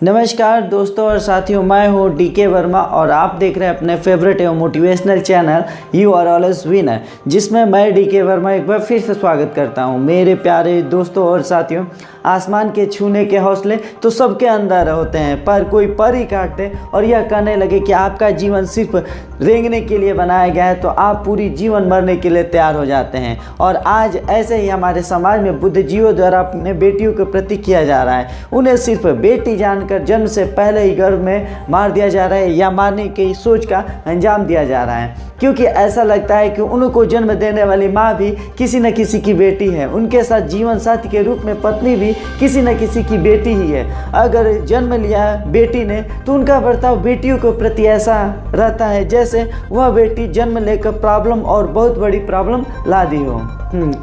नमस्कार दोस्तों और साथियों, मैं हूं डीके वर्मा और आप देख रहे हैं अपने फेवरेट एवं motivational channel you are always winner, जिसमें मैं डीके वर्मा एक बार फिर से स्वागत करता हूं। मेरे प्यारे दोस्तों और साथियों, आसमान के छूने के हौसले तो सबके अंदर होते हैं, पर कोई पर ही काट दे और यह कहने लगे कि आपका जीवन सिर्फ रेंगने के लिए बनाया गया है, तो आप पूरी जीवन मरने के लिए तैयार हो जाते हैं। और आज ऐसे ही हमारे समाज में बुद्धिजीवियों द्वारा अपने बेटियों के प्रति किया जा रहा है। उन्हें सिर्फ बेटी जानकर जन्म से पहले ही गर्भ में मार दिया जा रहा है या मारने की सोच का अंजाम दिया जा रहा है, क्योंकि ऐसा लगता है कि उनको जन्म देने वाली माँ भी किसी न किसी की बेटी है। उनके साथ जीवन साथी के रूप में पत्नी भी किसी न किसी की बेटी ही है। अगर जन्म लिया बेटी ने तो उनका बर्ताव बेटियों के प्रति ऐसा रहता है जैसे वह बेटी जन्म लेकर प्रॉब्लम और बहुत बड़ी प्रॉब्लम ला दी हो।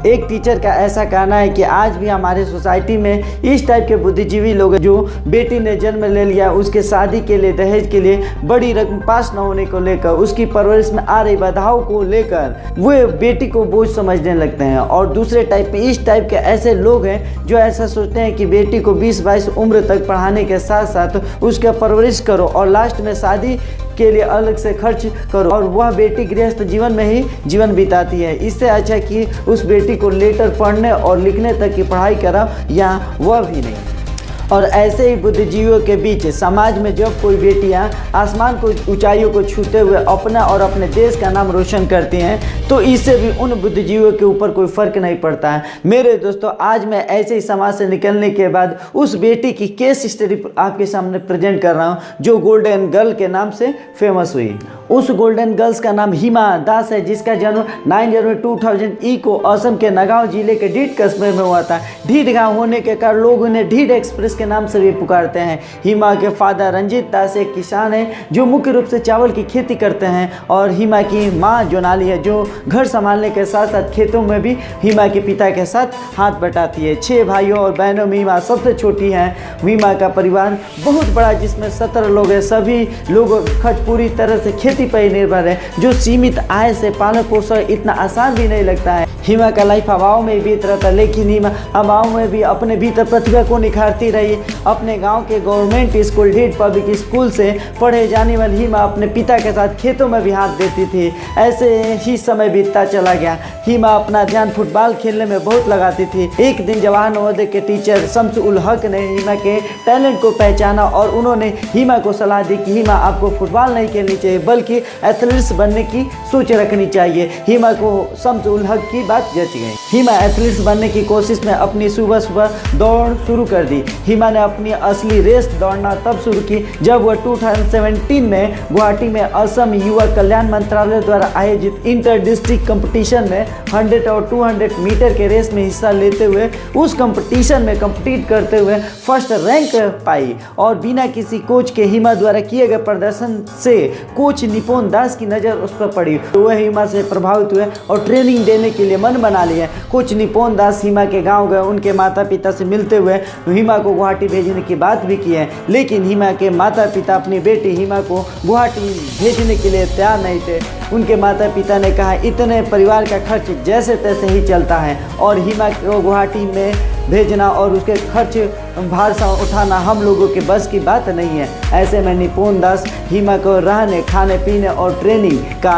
एक टीचर का ऐसा कहना है कि आज भी हमारे सोसाइटी में इस टाइप के बुद्धिजीवी लोग हैं जो बेटी ने जन्म ले लिया, उसके शादी के लिए दहेज के लिए बड़ी रकम पास न होने को लेकर, उसकी परवरिश में आ रही बाधाओं को लेकर वे बेटी को बोझ समझने लगते हैं। और दूसरे टाइप में इस टाइप के ऐसे लोग हैं जो ऐसा सोचते हैं कि बेटी को 20-22 उम्र तक पढ़ाने के साथ साथ उसका परवरिश करो और लास्ट में शादी के लिए अलग से खर्च करो, और वह बेटी गृहस्थ जीवन में ही जीवन बिताती है। इससे अच्छा कि उस बेटी को लेटर पढ़ने और लिखने तक की पढ़ाई कराओ, या वह भी नहीं। और ऐसे ही बुद्धिजीवियों के बीच समाज में जब कोई बेटियां आसमान को ऊंचाइयों को छूते हुए अपना और अपने देश का नाम रोशन करती हैं, तो इससे भी उन बुद्धिजीवियों के ऊपर कोई फ़र्क नहीं पड़ता है। मेरे दोस्तों, आज मैं ऐसे ही समाज से निकलने के बाद उस बेटी की केस स्टडी आपके सामने प्रेजेंट कर रहा हूँ, जो गोल्डन गर्ल के नाम से फेमस हुई। उस गोल्डन गर्ल्स का नाम हिमा दास है, जिसका जन्म 9 जनवरी 2000 को असम के नगांव जिले के ढीड कस्बे में हुआ था। ढीड गांव होने के कारण लोग उन्हें ढीड एक्सप्रेस के नाम से भी पुकारते हैं। हिमा के फादर रंजीत दास एक किसान हैं जो मुख्य रूप से चावल की खेती करते हैं, और हिमा की मां जोनाली है जो घर संभालने के साथ साथ खेतों में भी हिमा के पिता के साथ हाथ बटाती है। 6 भाइयों और बहनों में हिमा सबसे छोटी है। हिमा का परिवार बहुत बड़ा, जिसमें 17 लोग हैं। सभी लोग खर्च पूरी तरह से खेती पर ही निर्भर है, जो सीमित आय से पालन पोषण इतना आसान भी नहीं लगता है। हिमा का लाइफ हवाओं में बीत रहा था, लेकिन हिमा हवाओं में भी अपने भीतर प्रतिभा को निखारती रही। अपने गांव के गवर्नमेंट स्कूल ढीड पब्लिक स्कूल से पढ़े जाने वाली हिमा अपने पिता के साथ खेतों में भी हाथ देती थी। ऐसे ही समय बीतता चला गया। हिमा अपना ध्यान फुटबॉल खेलने में बहुत लगाती थी। एक दिन जवाहर नवोदय के टीचर शम्स उल हक ने हिमा के टैलेंट को पहचाना और उन्होंने हिमा को सलाह दी कि हिमा, आपको फुटबॉल नहीं खेलनी चाहिए बल्कि एथलीट्स बनने की सोच रखनी चाहिए। हिमा को शम्स उल हक की बात जच गई। हिमा एथलीट्स बनने की कोशिश में अपनी सुबह सुबह दौड़ शुरू कर दी। हिमा ने अपनी असली रेस दौड़ना तब शुरू की जब वह 2017 में गुवाहाटी में असम युवा कल्याण मंत्रालय द्वारा आयोजित इंटर डिस्ट्रिक्ट कंपटीशन में 100 और 200 मीटर के रेस में हिस्सा लेते हुए उस कंपटीशन में कंपीट करते हुए फर्स्ट रैंक पाई। और बिना किसी कोच के हिमा द्वारा किए गए प्रदर्शन से कोच निपुण दास की नज़र उस पर पड़ी, तो वह हिमा से प्रभावित हुए और ट्रेनिंग देने के लिए मन बना लिया। कोच निपुण दास हिमा के गांव गए, उनके माता पिता से मिलते हुए हिमा को गुवाहाटी भेजने की बात भी की है, लेकिन हिमा के माता पिता अपनी बेटी हिमा को गुवाहाटी भेजने के लिए तैयार नहीं थे। उनके माता पिता ने कहा, इतने परिवार का खर्च जैसे तैसे ही चलता है और हिमा को गुवाहाटी में भेजना और उसके खर्च भार उठाना हम लोगों के बस की बात नहीं है। ऐसे में निपुण दास हिमा को रहने, खाने पीने और ट्रेनिंग का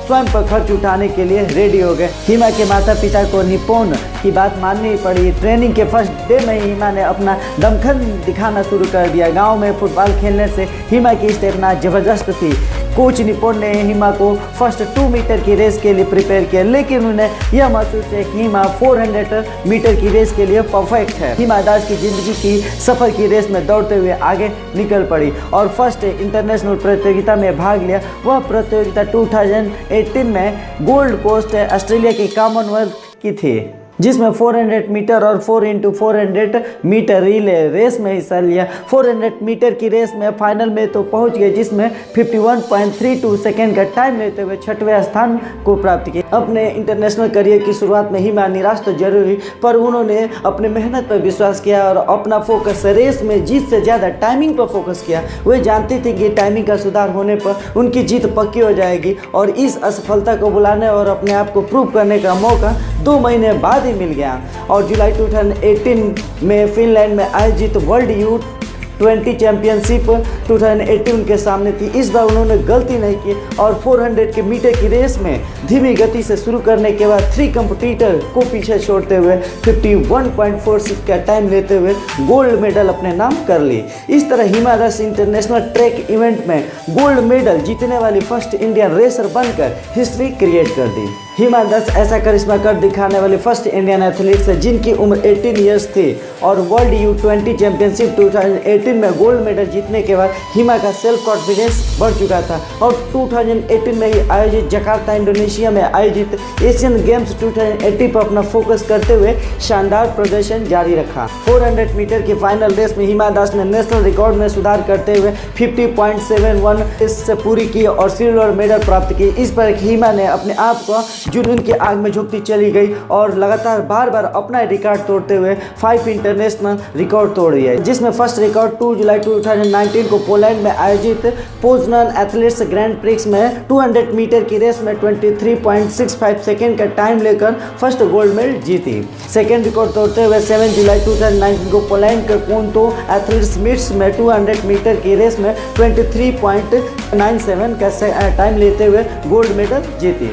स्वयं पर खर्च उठाने के लिए रेडी हो गए। हिमा के माता पिता को निपुण की बात माननी पड़ी। ट्रेनिंग के फर्स्ट डे में हिमा ने अपना दमखम दिखाना शुरू कर दिया। गांव में फुटबॉल खेलने से हिमा की स्टेमिना जबरदस्त थी। कोच निपुण ने हिमा को फर्स्ट 2 मीटर की रेस के लिए प्रिपेयर किया, लेकिन उन्हें यह महसूस है कि हिमा 400 मीटर की रेस के लिए परफेक्ट है। हिमा दास की जिंदगी की सफ़र की रेस में दौड़ते हुए आगे निकल पड़ी और फर्स्ट इंटरनेशनल प्रतियोगिता में भाग लिया। वह प्रतियोगिता 2018 में गोल्ड कोस्ट ऑस्ट्रेलिया की कॉमनवेल्थ की थी, जिसमें 400 मीटर और 4x400 मीटर रिले रेस में हिस्सा लिया। 400 मीटर की रेस में फाइनल में तो पहुंच गए, जिसमें 51.32 सेकेंड का टाइम लेते हुए 6वें स्थान को प्राप्त किया। अपने इंटरनेशनल करियर की शुरुआत में हिमा निराश तो जरूर हुई, पर उन्होंने अपने मेहनत पर विश्वास किया और अपना फोकस रेस में जीत से ज़्यादा टाइमिंग पर फोकस किया। वे जानती थी कि टाइमिंग का सुधार होने पर उनकी जीत पक्की हो जाएगी, और इस असफलता को बुलाने और अपने आप को प्रूव करने का मौका 2 महीने बाद मिल गया। और जुलाई 2018 में फिनलैंड में आयोजित वर्ल्ड यूथ 20 चैंपियनशिप 2018 उनके सामने थी। इस बार उन्होंने गलती नहीं की और 400 के मीटर की रेस में धीमी गति से शुरू करने के बाद 3 कंपटीटर को पीछे छोड़ते हुए 51.46 का टाइम लेते हुए गोल्ड मेडल अपने नाम कर ली। इस तरह Hima Das international track event में गोल्ड मेडल जीतने वाली फर्स्ट इंडियन रेसर बनकर हिस्ट्री क्रिएट कर दी। हिमा दास ऐसा करिश्मा कर दिखाने वाली फर्स्ट इंडियन एथलीट्स है जिनकी उम्र 18 इयर्स थी और वर्ल्ड U20 चैंपियनशिप 2018 में गोल्ड मेडल जीतने के बाद हिमा का सेल्फ कॉन्फिडेंस बढ़ चुका था और 2018 में ही आयोजित जकार्ता इंडोनेशिया में आयोजित एशियन गेम्स 2018 पर अपना फोकस करते हुए शानदार प्रदर्शन जारी रखा। 400 मीटर की फाइनल रेस में हिमा दास ने नेशनल रिकॉर्ड में सुधार करते हुए 50.71 से पूरी की और सिल्वर मेडल प्राप्त की। इस पर हिमा ने अपने आप को जुनून की आग में झुकती चली गई और लगातार बार बार अपना रिकॉर्ड तोड़ते हुए 5 इंटरनेशनल रिकॉर्ड तोड़ दिया, जिसमें फर्स्ट रिकॉर्ड 2 जुलाई 2019 को पोलैंड में आयोजित पोजनन एथलेट्स ग्रैंड प्रिक्स में 200 मीटर की रेस में 23.65 सेकेंड का टाइम लेकर फर्स्ट गोल्ड मेडल जीती। सेकेंड रिकॉर्ड तोड़ते हुए 7 जुलाई 2019 को पोलैंड के कोंतो एथलेट्स मीट्स में 200 मीटर की रेस में 23.97 का टाइम लेते हुए गोल्ड मेडल जीती।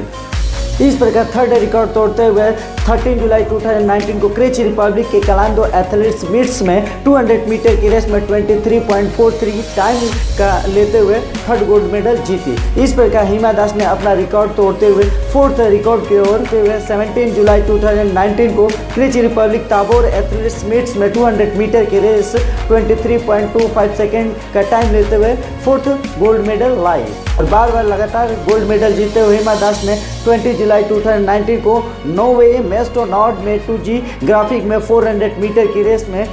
इस प्रकार थर्ड रिकॉर्ड तोड़ते हुए 13 जुलाई 2019 को क्रेची रिपब्लिक के कलांदो एथलेट्स मीट्स में 200 मीटर की रेस में 23.43 टाइम का लेते हुए थर्ड गोल्ड मेडल जीती। इस प्रकार हिमा दास ने अपना रिकॉर्ड तोड़ते हुए फोर्थ रिकॉर्ड की ओर हुए 17 जुलाई 2019 को creche Republic Tabor athletes meets में 200 मीटर की रेस 23.25 सेकेंड का टाइम लेते हुए फोर्थ गोल्ड मेडल लाई और बार बार लगातार गोल्ड मेडल जीते हुए हिमा दास ने 20 जुलाई 2019 को नॉर्वे मेस्टोनॉर्ड में 2G ग्राफिक में 400 मीटर की रेस में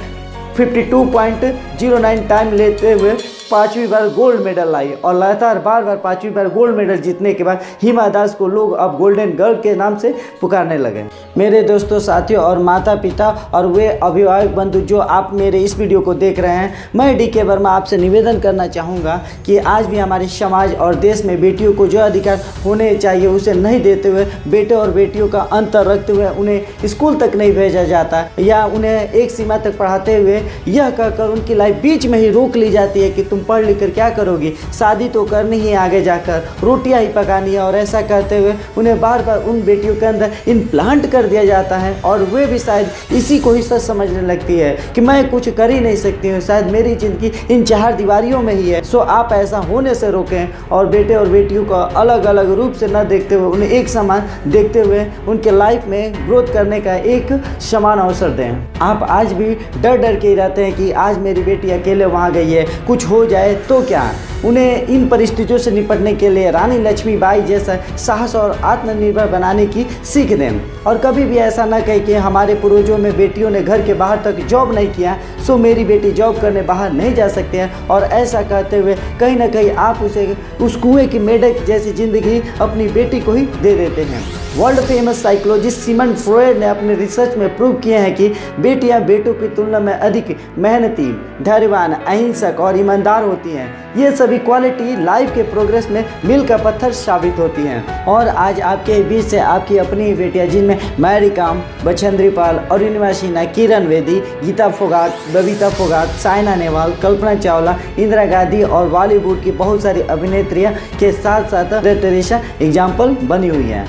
52.09 टाइम लेते हुए 5वीं बार गोल्ड मेडल लाई और लगातार बार बार 5वीं बार गोल्ड मेडल जीतने के बाद हिमा दास को लोग अब गोल्डन गर्ल के नाम से पुकारने लगे। मेरे दोस्तों, साथियों और माता पिता और वे अभिभावक बंधु जो आप मेरे इस वीडियो को देख रहे हैं, मैं DK वर्मा आपसे निवेदन करना चाहूँगा कि आज भी हमारे समाज और देश में बेटियों को जो अधिकार होने चाहिए उसे नहीं देते हुए बेटे और बेटियों का अंतर रखते हुए उन्हें स्कूल तक नहीं भेजा जाता या उन्हें एक सीमा तक पढ़ाते हुए यह कहकर उनकी लाइफ बीच में ही रोक ली जाती है कि तुम पढ़ लिख कर क्या करोगी, शादी तो करनी ही, आगे जाकर रोटियां ही पकानी है। और ऐसा कहते हुए उन्हें बार बार उन बेटियों के अंदर इम्प्लांट कर दिया जाता है और वे भी शायद इसी को ही सच समझने लगती है कि मैं कुछ कर ही नहीं सकती हूँ, शायद मेरी ज़िंदगी इन 4 दीवारियों में ही है। सो आप ऐसा होने से रोकें और बेटे और बेटियों को अलग अलग रूप से न देखते हुए उन्हें एक समान देखते हुए उनके लाइफ में ग्रोथ करने का एक समान अवसर दें। आप आज भी डर डर के ही रहते हैं कि आज मेरी बेटी अकेले वहाँ गई है, कुछ हो जाए तो क्या। उन्हें इन परिस्थितियों से निपटने के लिए रानी लक्ष्मीबाई जैसा साहस और आत्मनिर्भर बनाने की सीख दें और कभी भी ऐसा न कहें कि हमारे पूर्वजों में बेटियों ने घर के बाहर तक जॉब नहीं किया सो मेरी बेटी जॉब करने बाहर नहीं जा सकते हैं। और ऐसा कहते हुए कहीं ना कहीं आप उसे उस कुएं की मेढक जैसी ज़िंदगी अपनी बेटी को ही दे देते हैं। World famous psychologist Sigmund Freud ने अपने रिसर्च में प्रूव किए हैं कि बेटियां बेटों की तुलना में अधिक मेहनती, धैर्यवान, अहिंसक और ईमानदार होती हैं। ये सभी क्वालिटी लाइफ के प्रोग्रेस में मील का पत्थर साबित होती हैं। और आज आपके बीच से आपकी अपनी बेटियां जिनमें मैरी कॉम, बछेंद्री पाल, अरुणिमा सिन्हा, किरण बेदी, गीता फोगाट, बबीता फोगाट, साइना नेहवाल, कल्पना चावला, इंदिरा गांधी और बॉलीवुड की बहुत सारी अभिनेत्रियां के साथ साथ टेरेसा एग्जाम्पल बनी हुई हैं।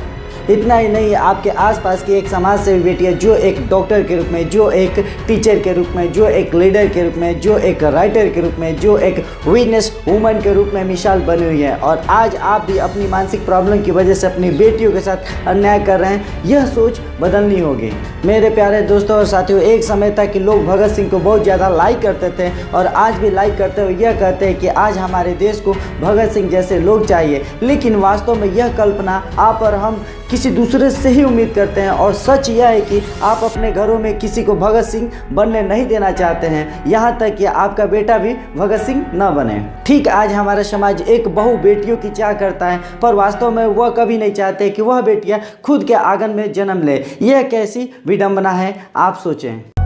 इतना ही नहीं, आपके आसपास की एक समाज सेवी बेटियाँ जो एक डॉक्टर के रूप में, जो एक टीचर के रूप में, जो एक लीडर के रूप में, जो एक राइटर के रूप में, जो एक विटनेस वूमन के रूप में मिसाल बनी हुई है। और आज आप भी अपनी मानसिक प्रॉब्लम की वजह से अपनी बेटियों के साथ अन्याय कर रहे हैं, यह सोच बदलनी होगी। मेरे प्यारे दोस्तों और साथियों, एक समय था कि लोग भगत सिंह को बहुत ज़्यादा लाइक करते थे और आज भी लाइक करते हुए यह कहते हैं कि आज हमारे देश को भगत सिंह जैसे लोग चाहिए। लेकिन वास्तव में यह कल्पना आप और हम किसी दूसरे से ही उम्मीद करते हैं और सच यह है कि आप अपने घरों में किसी को भगत सिंह बनने नहीं देना चाहते हैं, यहाँ तक कि आपका बेटा भी भगत सिंह न बने। ठीक आज हमारा समाज एक बहु बेटियों की चाह करता है, पर वास्तव में वह कभी नहीं चाहते कि वह बेटियाँ खुद के आंगन में जन्म ले। यह कैसी विडंबना है, आप सोचें।